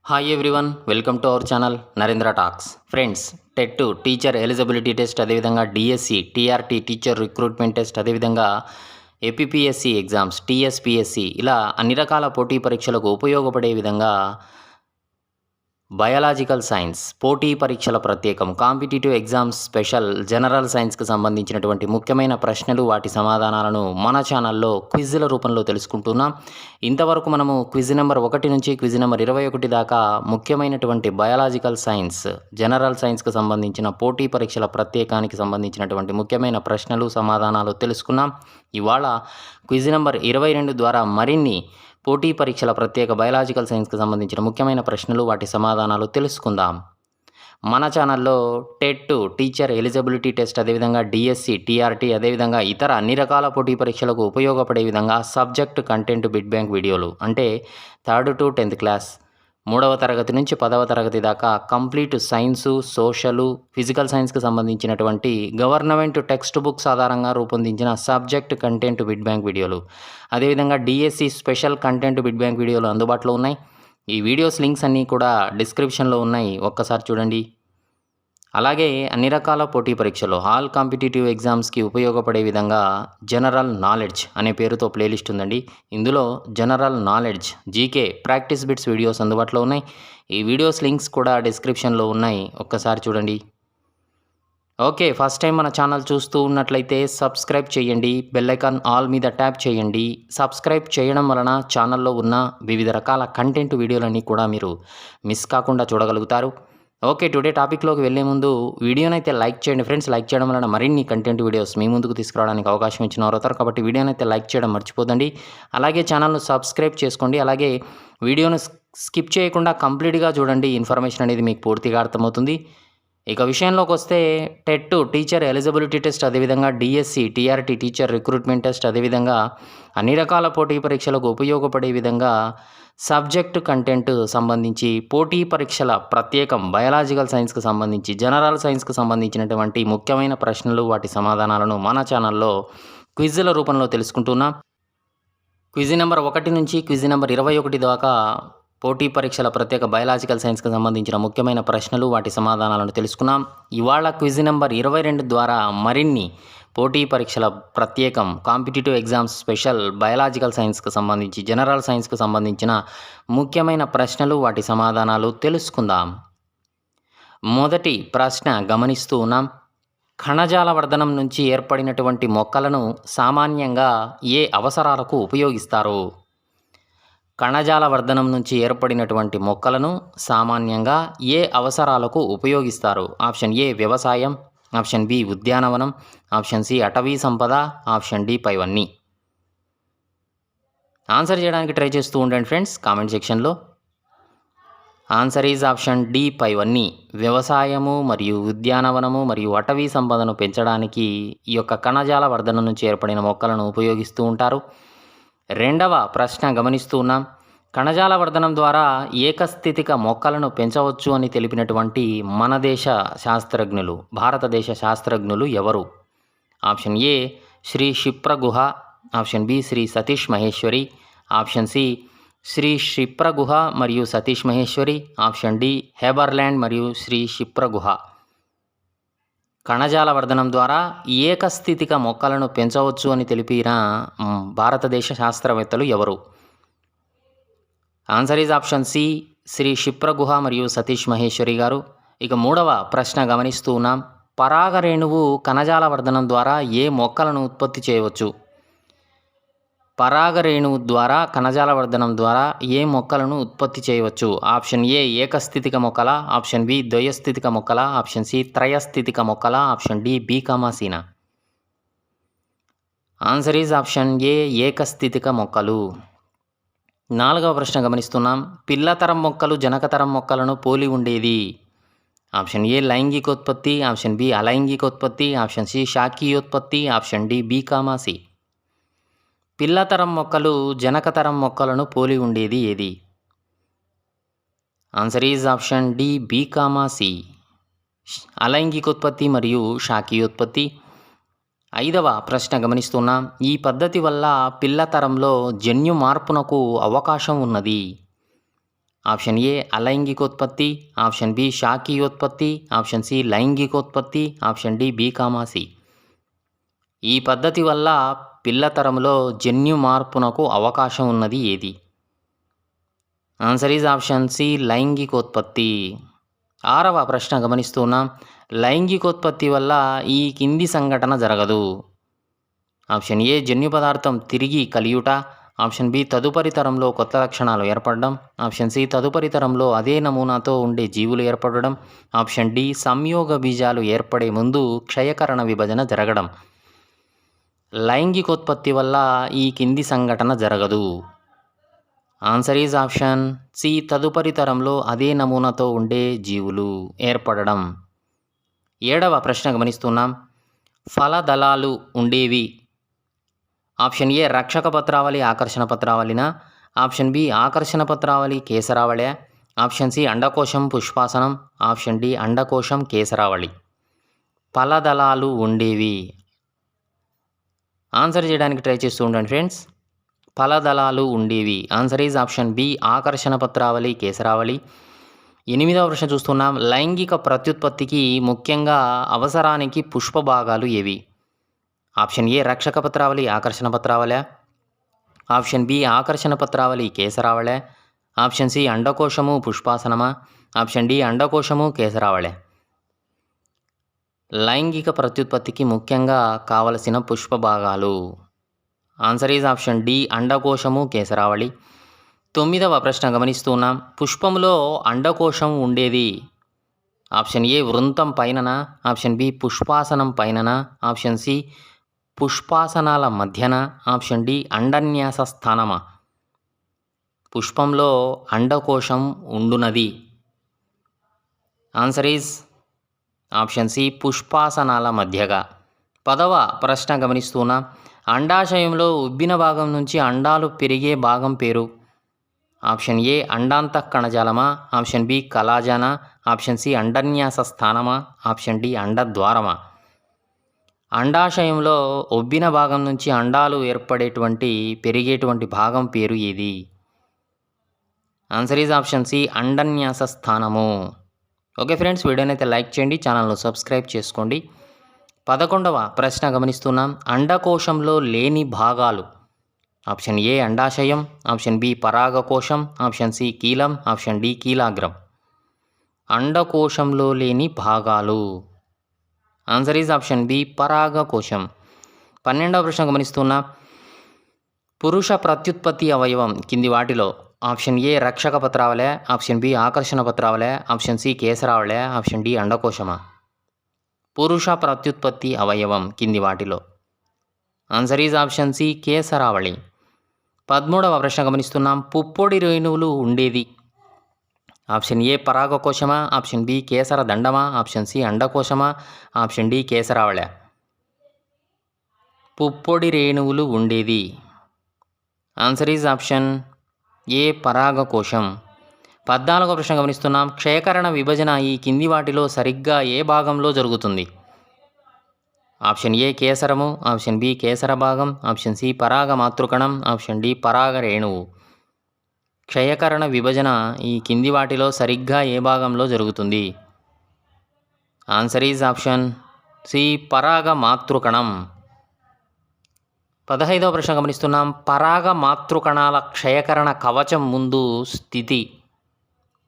Hi everyone, welcome to our channel Narendra talks. Friends, TET teacher eligibility test, అదేవిధంగా DSC TRT teacher recruitment test, అదేవిధంగా APPSC exams TSPSC ఇలా అన్ని రకాల పోటీ పరీక్షలకు ఉపయోగపడే విధంగా బయాలజికల్ సైన్స్ పోటీ పరీక్షల ప్రత్యేకం కాంపిటీటివ్ ఎగ్జామ్స్ స్పెషల్ జనరల్ సైన్స్కి సంబంధించినటువంటి ముఖ్యమైన ప్రశ్నలు, వాటి సమాధానాలను మన ఛానల్లో క్విజ్ల రూపంలో తెలుసుకుంటున్నాం. ఇంతవరకు మనము క్విజ్ నెంబర్ 1 నుంచి క్విజ్ నెంబర్ 21 దాకా ముఖ్యమైనటువంటి బయాలజికల్ సైన్స్ జనరల్ సైన్స్కి సంబంధించిన పోటీ పరీక్షల ప్రత్యేకానికి సంబంధించినటువంటి ముఖ్యమైన ప్రశ్నలు, సమాధానాలు తెలుసుకున్నాం. ఇవాళ క్విజ్ నెంబర్ 22 ద్వారా మరిన్ని పోటీ పరీక్షల ప్రత్యేక బయాలజికల్ సైన్స్కి సంబంధించిన ముఖ్యమైన ప్రశ్నలు, వాటి సమాధానాలు తెలుసుకుందాం. మన ఛానల్లో టెట్ టీచర్ ఎలిజిబిలిటీ టెస్ట్, అదేవిధంగా డిఎస్సి టీఆర్టీ, అదేవిధంగా ఇతర అన్ని రకాల పోటీ పరీక్షలకు ఉపయోగపడే విధంగా సబ్జెక్ట్ కంటెంట్ బిట్ బ్యాంక్ వీడియోలు అంటే 3rd to 10th క్లాస్, 3వ తరగతి నుంచి 10వ తరగతి దాకా కంప్లీట్ సైన్సు, సోషలు, ఫిజికల్ సైన్స్కి సంబంధించినటువంటి గవర్నమెంట్ టెక్స్ట్ బుక్స్ ఆధారంగా రూపొందించిన సబ్జెక్ట్ కంటెంట్ బిట్ బ్యాంక్ వీడియోలు, అదేవిధంగా DSC special content bit bank వీడియోలు అందుబాటులో ఉన్నాయి. ఈ వీడియోస్ లింక్స్ అన్నీ కూడా డిస్క్రిప్షన్లో ఉన్నాయి, ఒక్కసారి చూడండి. అలాగే అన్ని రకాల పోటీ పరీక్షలు ఆల్ కాంపిటేటివ్ ఎగ్జామ్స్కి ఉపయోగపడే విధంగా జనరల్ నాలెడ్జ్ అనే పేరుతో ప్లేలిస్ట్ ఉందండి. ఇందులో general knowledge, GK, practice bits videos అందుబాటులో ఉన్నాయి. ఈ వీడియోస్ లింక్స్ కూడా డిస్క్రిప్షన్లో ఉన్నాయి, ఒక్కసారి చూడండి. ఓకే, ఫస్ట్ టైం మన ఛానల్ చూస్తూ ఉన్నట్లయితే సబ్స్క్రైబ్ చేయండి, బెల్ ఐకాన్ ఆల్ మీద ట్యాప్ చేయండి. సబ్స్క్రైబ్ చేయడం వలన ఛానల్లో ఉన్న వివిధ రకాల కంటెంట్ వీడియోలన్నీ కూడా మీరు మిస్ కాకుండా చూడగలుగుతారు. ఓకే, టుడే టాపిక్లోకి వెళ్ళే ముందు వీడియోనైతే లైక్ చేయండి ఫ్రెండ్స్. లైక్ చేయడం వలన మరిన్ని కంటెంట్ వీడియోస్ మీ ముందుకు తీసుకురావడానికి అవకాశం ఇచ్చిన వారు అవుతారు, కాబట్టి వీడియోనైతే లైక్ చేయడం మర్చిపోదండి. అలాగే ఛానల్ను సబ్స్క్రైబ్ చేసుకోండి. అలాగే వీడియోను స్కిప్ చేయకుండా కంప్లీట్గా చూడండి, ఇన్ఫర్మేషన్ అనేది మీకు పూర్తిగా అర్థమవుతుంది. ఇక విషయంలోకి వస్తే టెట్ టీచర్ ఎలిజిబిలిటీ టెస్ట్, అదేవిధంగా DSC TRT teacher recruitment test, అదేవిధంగా అన్ని రకాల పోటీ పరీక్షలకు ఉపయోగపడే విధంగా సబ్జెక్టు కంటెంట్ సంబంధించి పోటీ పరీక్షల ప్రత్యేకం బయాలజికల్ సైన్స్కి సంబంధించి జనరల్ సైన్స్కి సంబంధించినటువంటి ముఖ్యమైన ప్రశ్నలు, వాటి సమాధానాలను మన ఛానల్లో క్విజ్ల రూపంలో తెలుసుకుంటున్నాం. క్విజ్ నెంబర్ 1 నుంచి క్విజ్ నెంబర్ 21 దాకా పోటీ పరీక్షల ప్రత్యేక బయాలజికల్ సైన్స్కి సంబంధించిన ముఖ్యమైన ప్రశ్నలు, వాటి సమాధానాలను తెలుసుకున్నాం. ఇవాళ క్విజ్ నెంబర్ 22 ద్వారా మరిన్ని పోటీ పరీక్షల ప్రత్యేకం కాంపిటేటివ్ ఎగ్జామ్స్ స్పెషల్ బయాలజికల్ సైన్స్కి సంబంధించి జనరల్ సైన్స్కి సంబంధించిన ముఖ్యమైన ప్రశ్నలు, వాటి సమాధానాలు తెలుసుకుందాం. మొదటి ప్రశ్న గమనిస్తూ ఉన్నాం. కణజాల వర్ధనం నుంచి ఏర్పడినటువంటి మొక్కలను సామాన్యంగా ఏ అవసరాలకు ఉపయోగిస్తారు? కణజాల వర్ధనం నుంచి ఏర్పడినటువంటి మొక్కలను సామాన్యంగా ఏ అవసరాలకు ఉపయోగిస్తారు? ఆప్షన్ ఏ వ్యవసాయం, ఆప్షన్ బి ఉద్యానవనం, ఆప్షన్ సి అటవీ సంపద, ఆప్షన్ డి పైవన్నీ. ఆన్సర్ చేయడానికి ట్రై చేస్తూ ఉండండి ఫ్రెండ్స్ కామెంట్ సెక్షన్లో. ఆన్సర్ ఈజ్ ఆప్షన్ డి పైవన్నీ. వ్యవసాయము మరియు ఉద్యానవనము మరియు అటవీ సంపదను పెంచడానికి ఈ యొక్క కణజాల వర్ధనం నుంచి ఏర్పడిన మొక్కలను ఉపయోగిస్తూ ఉంటారు. రెండవ ప్రశ్న గమనిస్తూ ఉన్నాం. కణజాల వర్ధనం ద్వారా ఏకస్థితిక మొక్కలను పెంచవచ్చు అని తెలిపినటువంటి మన దేశ శాస్త్రజ్ఞులు, భారతదేశ శాస్త్రజ్ఞులు ఎవరు? Option A Shri Kshipra Guha, option B Shri Satish Maheshwari, option C Shri Kshipra Guha మరియు Satish Maheshwari, option D Haberlandt మరియు శ్రీ క్షిప్ర గుహ. కణజాల వర్ధనం ద్వారా ఏకస్థితిక మొక్కలను పెంచవచ్చు అని తెలిపిన భారతదేశ శాస్త్రవేత్తలు ఎవరు? Answer is option C Shri Kshipra Guha మరియు సతీష్ మహేశ్వరి గారు. ఇక మూడవ ప్రశ్న గమనిస్తూ ఉన్నాం. పరాగ రేణువు కణజాల వర్ధనం ద్వారా ఏ మొక్కలను ఉత్పత్తి చేయవచ్చు? పరాగ రేణువు ద్వారా కణజాల వర్ధనం ద్వారా ఏ మొక్కలను ఉత్పత్తి చేయవచ్చు? ఆప్షన్ ఏ ఏకస్థితిక మొక్కల, ఆప్షన్ బి ద్వయస్థితిక మొక్కల, ఆప్షన్ సి త్రయస్థితిక మొక్కల, ఆప్షన్ డి బి కామాసీన. ఆన్సర్ ఈజ్ ఆప్షన్ ఏ ఏకస్థితిక మొక్కలు. నాలుగవ ప్రశ్న గమనిస్తున్నాం. పిల్లతరం మొక్కలు జనకతరం మొక్కలను పోలి ఉండేది? ఆప్షన్ ఏ లైంగికోత్పత్తి, ఆప్షన్ బి అలైంగికోత్పత్తి, ఆప్షన్ సి శాఖీయోత్పత్తి, ఆప్షన్ డి బి కామాసి. పిల్లతరం మొక్కలు జనకతరం మొక్కలను పోలి ఉండేది ఏది? Answer is option D B comma C, అలైంగికోత్పత్తి మరియు శాఖీయోత్పత్తి. ఐదవ ప్రశ్న గమనిస్తున్నాం. ఈ పద్ధతి వల్ల పిల్లతరంలో జన్యు మార్పునకు అవకాశం ఉన్నది? ఆప్షన్ ఏ అలైంగికోత్పత్తి, ఆప్షన్ బి శాఖీయోత్పత్తి, ఆప్షన్ సి లైంగికోత్పత్తి, ఆప్షన్ డి బి, సి. ఈ పద్ధతి వల్ల పిల్లతరంలో జన్యు మార్పునకు అవకాశం ఉన్నది ఏది? ఆన్సర్ ఈజ్ ఆప్షన్ సి లైంగికోత్పత్తి. 6వ ప్రశ్న గమనిస్తున్నాం. లైంగికోత్పత్తి వల్ల ఈ కింది సంఘటన జరగదు. ఆప్షన్ ఏ జన్యు పదార్థం తిరిగి కలియుట, ఆప్షన్ బి తదుపరి తరంలో కొత్త లక్షణాలు ఏర్పడడం, ఆప్షన్ సి తదుపరి తరంలో అదే నమూనాతో ఉండే జీవులు ఏర్పడడం, ఆప్షన్ డి సంయోగ బీజాలు ఏర్పడే ముందు క్షయకరణ విభజన జరగడం. లైంగికోత్పత్తి వల్ల ఈ కింది సంఘటన జరగదు. ఆన్సర్ ఈజ్ ఆప్షన్ సి తదుపరి తరంలో అదే నమూనాతో ఉండే జీవులు ఏర్పడడం. 7వ ప్రశ్న గమనిస్తున్నాం. ఫలదళాలు ఉండేవి. ఆప్షన్ ఏ రక్షక పత్రావళి ఆకర్షణ పత్రావళిన, ఆప్షన్ బి ఆకర్షణ పత్రావళి కేసరావళి, ఆప్షన్ సి అండకోశం పుష్పాసనం, ఆప్షన్ డి అండకోశం కేసరావళి. ఫలదళాలు ఉండేవి. ఆన్సర్ చేయడానికి ట్రై చేస్తూ ఉండండి ఫ్రెండ్స్. ఫలదళాలు ఉండేవి. ఆన్సర్ ఈజ్ ఆప్షన్ బి ఆకర్షణ పత్రావళి కేసరావళి. 8వ ప్రశ్న చూస్తున్నాం. లైంగిక ప్రత్యుత్పత్తికి ముఖ్యంగా అవసరానికి పుష్ప భాగాలు ఏవి? ఆప్షన్ ఏ రక్షక పత్రావళి ఆకర్షణ పత్రావళి, ఆప్షన్ బి ఆకర్షణ పత్రావళి కేసరావళి, ఆప్షన్ సి అండకోశము పుష్పాసనమా, ఆప్షన్ డి అండకోశము కేసరావళి. లైంగిక ప్రత్యుత్పత్తికి ముఖ్యంగా కావలసిన పుష్ప భాగాలు. ఆన్సర్ ఈజ్ ఆప్షన్ డి అండకోశము కేసరావళి. 9వ ప్రశ్న గమనిస్తున్నాం. పుష్పంలో అండకోశం ఉండేది. ఆప్షన్ ఏ వృంతం పైననా, ఆప్షన్ బి పుష్పాసనం పైననా, ఆప్షన్ సి పుష్పాసనాల మధ్యన, ఆప్షన్ డి అండన్యాస స్థానమా. పుష్పంలో అండకోశం ఉండునది. ఆన్సర్ ఈజ్ ఆప్షన్ సి పుష్పాసనాల మధ్యగా. 10వ ప్రశ్న గమనిస్తున్నా. అండాశయంలో ఉబ్బిన భాగం నుంచి అండాలు పెరిగే భాగం పేరు. ఆప్షన్ ఏ అండాంతః కణజాలమా, ఆప్షన్ బి కలాజానా, ఆప్షన్ సి అండన్యాస స్థానమా, ఆప్షన్ డి అండద్వారమా. అండాశయంలో ఉబ్బిన భాగం నుంచి అండాలు పెరిగేటువంటి భాగం పేరు ఏది? ఆన్సర్ ఈజ్ ఆప్షన్ సి అండన్యాస స్థానము. ఓకే ఫ్రెండ్స్, వీడియోని అయితే లైక్ చేయండి, ఛానల్ను సబ్స్క్రైబ్ చేసుకోండి. 11వ ప్రశ్న గమనిస్తున్నాం. అండకోశంలో లేని భాగాలు. ఆప్షన్ ఏ అండాశయం, ఆప్షన్ బి పరాగకోశం, ఆప్షన్ సి కీలం, ఆప్షన్ డి కీలాగ్రం. అండకోశంలో లేని భాగాలు. ఆన్సర్ ఈజ్ ఆప్షన్ బి పరాగకోశం. 12వ ప్రశ్న గమనిస్తున్నా. పురుష ప్రత్యుత్పత్తి అవయవం కింది వాటిలో ఆప్షన్ ఏ రక్షక పత్రావళి, ఆప్షన్ బి ఆకర్షణ పత్రావళి, ఆప్షన్ సి కేసరావళి, ఆప్షన్ డి అండకోశమా. పురుష ప్రత్యుత్పత్తి అవయవం కింది వాటిలో. ఆన్సర్ ఈజ్ ఆప్షన్ సి కేసరావళి. 13వ ప్రశ్న గమనిస్తున్నాం. పుప్పొడి రేణువులు ఉండేది. ఆప్షన్ ఏ పరాగకోశమా, ఆప్షన్ బి కేసర దండమా, ఆప్షన్ సి అండకోశమా, ఆప్షన్ డి కేసరావళి. పుప్పొడి రేణువులు ఉండేది. ఆన్సర్ ఈజ్ ఆప్షన్ ఏ పరాగకోశం. 14వ ప్రశ్న గమనిస్తున్నాం. క్షయకరణ విభజన ఈ కింది వాటిలో సరిగ్గా ఏ భాగంలో జరుగుతుంది? ఆప్షన్ ఏ కేసరము, ఆప్షన్ బి కేసర భాగం, ఆప్షన్ సి పరాగ మాతృకణం, ఆప్షన్ డి పరాగ రేణువు. క్షయకరణ విభజన ఈ కింది వాటిలో సరిగ్గా ఏ భాగంలో జరుగుతుంది? ఆన్సర్ ఈజ్ ఆప్షన్ సి పరాగ మాతృకణం. 15వ ప్రశ్న గమనిస్తున్నాం. పరాగ మాతృకణాల క్షయకరణ కవచం ముందు స్థితి.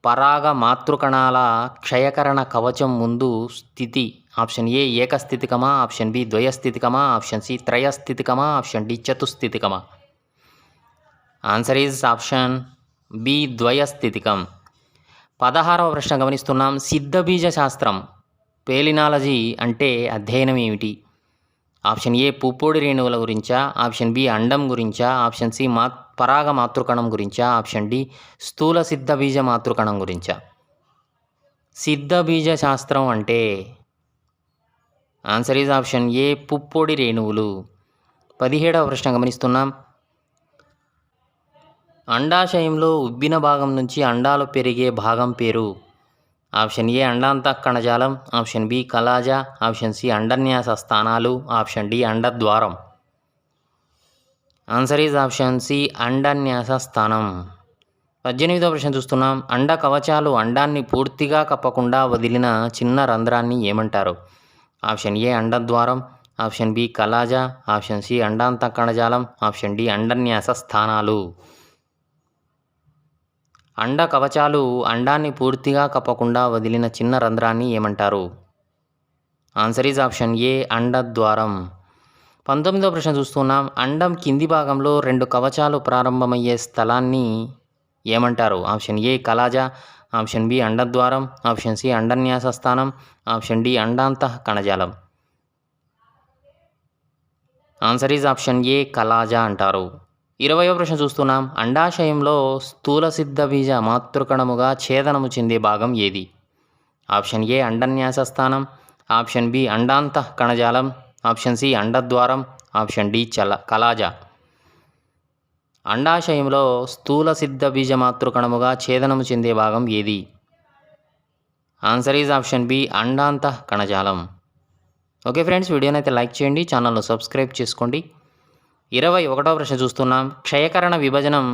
పరాగ మాతృకణాల క్షయకరణ కవచం ముందు స్థితి. ఆప్షన్ ఏ ఏకస్థితికమా, ఆప్షన్ బి ద్వయస్థితికమా, ఆప్షన్ సి త్రయస్థితికమా, ఆప్షన్ డి చతుస్థితికమా. ఆన్సర్ ఈజ్ ఆప్షన్ బి ద్వయస్థితికం. 16వ ప్రశ్న గమనిస్తున్నాం. సిద్ధబీజ శాస్త్రం పేలినాలజీ అంటే అధ్యయనం ఏమిటి? ఆప్షన్ ఏ పుప్పొడి రేణువుల గురించా, ఆప్షన్ బి అండం గురించా, ఆప్షన్ సి పరాగ మాతృకణం గురించా, ఆప్షన్ డి స్థూల సిద్ధబీజ మాతృకణం గురించా. సిద్ధబీజ శాస్త్రం అంటే ఆన్సర్ ఈజ్ ఆప్షన్ ఏ పుప్పొడి రేణువులు. 17వ ప్రశ్న గమనిస్తున్నాం. అండాశయంలో ఉబ్బిన భాగం నుంచి అండాలు పెరిగే భాగం పేరు. ఆప్షన్ ఏ అండాంతః కణజాలం, ఆప్షన్ బి కలాజా, ఆప్షన్ సి అండన్యాస స్థానాలు, ఆప్షన్ డి అండద్వారం. ఆన్సర్ ఈజ్ ఆప్షన్ సి అండన్యాస స్థానం. 18వ ప్రశ్న చూస్తున్నాం. అండ కవచాలు అండాన్ని పూర్తిగా కప్పకుండా వదిలిన చిన్న రంధ్రాన్ని ఏమంటారు? ఆప్షన్ ఏ అండద్వారం, ఆప్షన్ బి కలాజా, ఆప్షన్ సి అండాంత కణజాలం, ఆప్షన్ డి అండన్యాస స్థానాలు. అండ కవచాలు అండాన్ని పూర్తిగా కప్పకుండా వదిలిన చిన్న రంధ్రాన్ని ఏమంటారు? ఆన్సర్ ఈజ్ ఆప్షన్ ఏ అండద్వారం. 19వ ప్రశ్న చూస్తున్నాం. అండం కింది భాగంలో 2 కవచాలు ప్రారంభమయ్యే స్థలాన్ని ఏమంటారు? ఆప్షన్ ఏ కలాజా, ఆప్షన్ బి అండద్వారం, ఆప్షన్ సి అండన్యాస స్థానం, ఆప్షన్ డి అండాంతః కణజాలం. ఆన్సర్ ఈజ్ ఆప్షన్ ఏ కలాజా అంటారు. 20వ ప్రశ్న చూస్తున్నాం. అండాశయంలో స్థూల సిద్ధ బీజ మాతృకణముగా ఛేదనము చెందే భాగం ఏది? ఆప్షన్ ఏ అండన్యాస స్థానం, ఆప్షన్ బి అండాంతః కణజాలం, ఆప్షన్ సి అండద్వారం, ఆప్షన్ డి కలాజా. అండాశయంలో స్థూల సిద్ధ బీజ మాతృకణముగా ఛేదనము చెందే భాగం ఏది? ఆన్సర్ ఈజ్ ఆప్షన్ బి అండాంతః కణజాలం. ఓకే ఫ్రెండ్స్, వీడియోని అయితే లైక్ చేయండి, ఛానల్ను సబ్స్క్రైబ్ చేసుకోండి. 21వ ప్రశ్న చూస్తున్నాం. క్షయకరణ విభజనం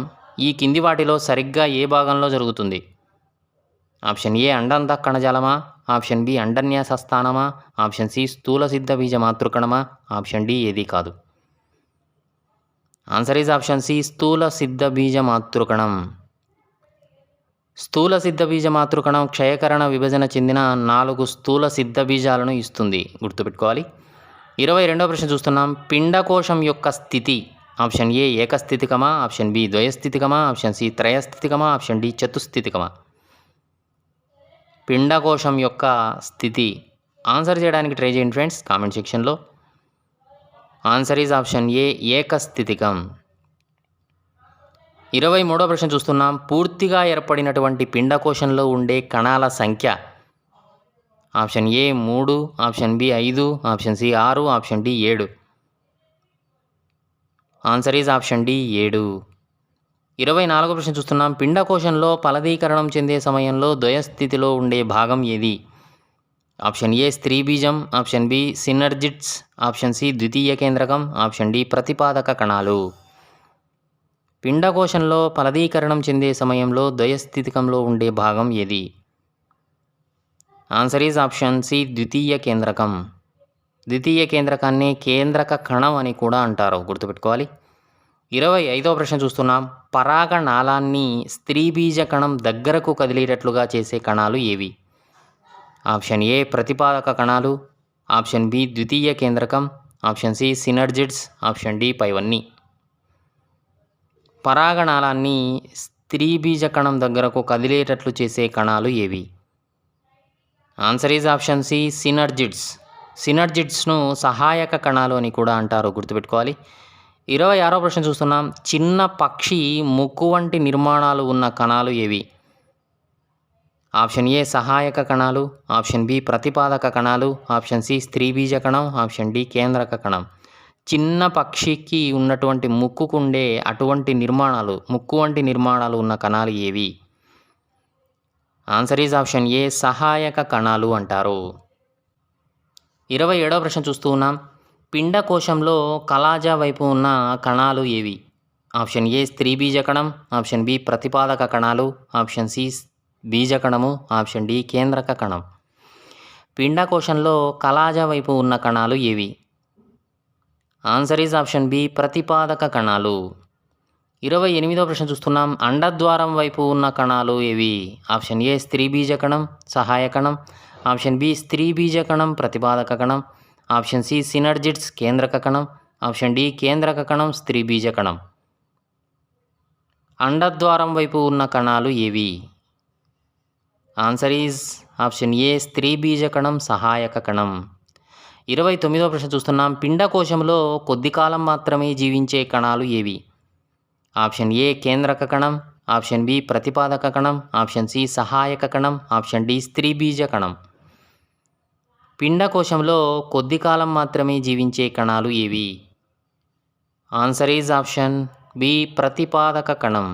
ఈ కింది వాటిలో సరిగ్గా ఏ భాగంలో జరుగుతుంది? ఆప్షన్ ఏ అండాంతః కణజాలమా, ఆప్షన్ బి అండన్యాస స్థానమా, ఆప్షన్ సి స్థూల సిద్ధ బీజ మాతృకణమా, ఆప్షన్ డి ఏది కాదు. ఆన్సర్ ఈజ్ ఆప్షన్ సి స్థూల సిద్ధ బీజ మాతృకణం. స్థూల సిద్ధ బీజ మాతృకణం క్షయకరణ విభజన చెందిన 4 స్థూల సిద్ధ బీజాలను ఇస్తుంది, గుర్తుపెట్టుకోవాలి. 22వ ప్రశ్న చూస్తున్నాం. పిండకోశం యొక్క స్థితి ఆప్షన్ ఏ ఏకస్థితికమా, ఆప్షన్ బి ద్వయస్థితికమా, ఆప్షన్ సి త్రయస్థితికమా, ఆప్షన్ డి చతుస్థితికమా. పిండకోశం యొక్క స్థితి ఆన్సర్ చేయడానికి ట్రై చేయండి ఫ్రెండ్స్ కామెంట్ సెక్షన్లో. ఆన్సర్ ఈజ్ ఆప్షన్ ఏ ఏకస్థితికం. 23వ ప్రశ్న చూస్తున్నాం. పూర్తిగా ఏర్పడినటువంటి పిండకోశంలో ఉండే కణాల సంఖ్య option A 3, option B 5, option C 6, option D 7. Answer is option D 7. 24వ ప్రశ్న చూస్తున్నాం. పిండకోశంలో ఫలదీకరణం చెందే సమయంలో ద్వయస్థితిలో ఉండే భాగం ఏది? ఆప్షన్ ఏ స్త్రీ బీజం, ఆప్షన్ బి సినర్జిడ్స్, ఆప్షన్ సి ద్వితీయ కేంద్రకం, ఆప్షన్ డి ప్రతిపాదక కణాలు. పిండకోశంలో ఫలదీకరణం చెందే సమయంలో ద్వయస్థితికంలో ఉండే భాగం ఏది? ఆన్సర్ ఈజ్ ఆప్షన్ సి ద్వితీయ కేంద్రకం. ద్వితీయ కేంద్రకాన్ని కేంద్రక కణం అని కూడా అంటారు, గుర్తుపెట్టుకోవాలి. 25వ ప్రశ్న చూస్తున్నాం. పరాగనాళాన్ని స్త్రీ బీజ కణం దగ్గరకు కదిలేటట్లుగా చేసే కణాలు ఏవి? ఆప్షన్ ఏ ప్రతిపాదక కణాలు, ఆప్షన్ బి ద్వితీయ కేంద్రకం, ఆప్షన్ సి సినర్జిడ్స్, ఆప్షన్ డి పైవన్నీ. పరాగనాళాన్ని స్త్రీ బీజ కణం దగ్గరకు కదిలేటట్లు చేసే కణాలు ఏవి? Answer is option C synergids. సినర్జిడ్స్ను సహాయక కణాలు అని కూడా అంటారు, గుర్తుపెట్టుకోవాలి. 26వ ప్రశ్న చూస్తున్నాం. చిన్న పక్షి ముక్కు వంటి నిర్మాణాలు ఉన్న కణాలు ఏవి? ఆప్షన్ ఏ సహాయక కణాలు, ఆప్షన్ బి ప్రతిపాదక కణాలు, ఆప్షన్ సి స్త్రీ బీజ కణం, ఆప్షన్ డి కేంద్రక కణం. చిన్న పక్షికి ఉన్నటువంటి ముక్కుకుండే అటువంటి నిర్మాణాలు, ముక్కు వంటి నిర్మాణాలు ఉన్న కణాలు ఏవి? ఆన్సర్ ఈజ్ ఆప్షన్ ఏ సహాయక కణాలు అంటారు. 27వ ప్రశ్న చూస్తూ ఉన్నాం. పిండకోశంలో కలాజా వైపు ఉన్న కణాలు ఏవి? ఆప్షన్ ఏ స్త్రీ బీజ కణం, ఆప్షన్ బి ప్రతిపాదక కణాలు, ఆప్షన్ సి బీజకణము, ఆప్షన్ డి కేంద్రక కణం. పిండకోశంలో కలాజా వైపు ఉన్న కణాలు ఏవి? ఆన్సర్ ఈజ్ ఆప్షన్ బి ప్రతిపాదక కణాలు. 28వ ప్రశ్న చూస్తున్నాం. అండద్వారం వైపు ఉన్న కణాలు ఏవి? ఆప్షన్ ఏ స్త్రీ బీజ కణం సహాయ కణం, ఆప్షన్ బి స్త్రీ బీజ కణం ప్రతిపాదక కణం, ఆప్షన్ సి సినర్జిడ్స్ కేంద్రక కణం, ఆప్షన్ డి కేంద్రక కణం స్త్రీ బీజ కణం. అండద్వారం వైపు ఉన్న కణాలు ఏవి? ఆన్సర్ ఈజ్ ఆప్షన్ ఏ స్త్రీ బీజ కణం సహాయక కణం. 29వ ప్రశ్న చూస్తున్నాం. పిండకోశంలో కొద్ది కాలం మాత్రమే జీవించే కణాలు ఏవి? ఆప్షన్ ఏ కేంద్రక కణం, ఆప్షన్ బి ప్రతిపాదక కణం, ఆప్షన్ సి సహాయక కణం, ఆప్షన్ డి స్త్రీ బీజ కణం. పిండకోశంలో కొద్ది కాలం మాత్రమే జీవించే కణాలు ఏవి? ఆన్సర్ ఈజ్ ఆప్షన్ బి ప్రతిపాదక కణం.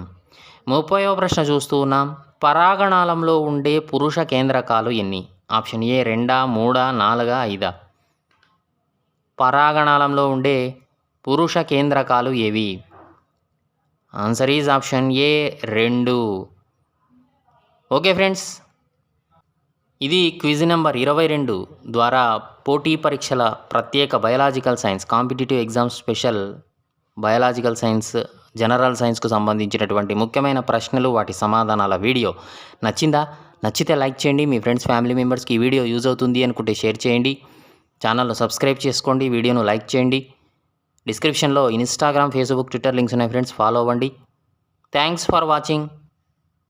30వ ప్రశ్న చూస్తూ ఉన్నాం. పరాగనాళంలో ఉండే పురుష కేంద్రకాలు ఎన్ని? Option A 2, 3, 4, 5. పరాగనాళంలో ఉండే పురుష కేంద్రకాలు ఏవి? Answer is option A 2. Okay friends, ఇది క్విజ్ నెంబర్ 22 ద్వారా పోటీ పరీక్షల ప్రత్యేక biological science competitive exam special biological science general సైన్స్కు సంబంధించినటువంటి ముఖ్యమైన ప్రశ్నలు వాటి సమాధానాల వీడియో నచ్చిందా? నచ్చితే లైక్ చేయండి. మీ ఫ్రెండ్స్ ఫ్యామిలీ మెంబర్స్కి ఈ వీడియో యూజ్ అవుతుంది అనుకుంటే షేర్ చేయండి. ఛానల్ను సబ్స్క్రైబ్ చేసుకోండి. వీడియోను లైక్ చేయండి. డిస్క్రిప్షన్లో ఇన్స్టాగ్రామ్, ఫేస్బుక్, ట్విట్టర్ లింక్స్ ఉన్నాయి ఫ్రెండ్స్, ఫాలో అవ్వండి. Thanks for watching.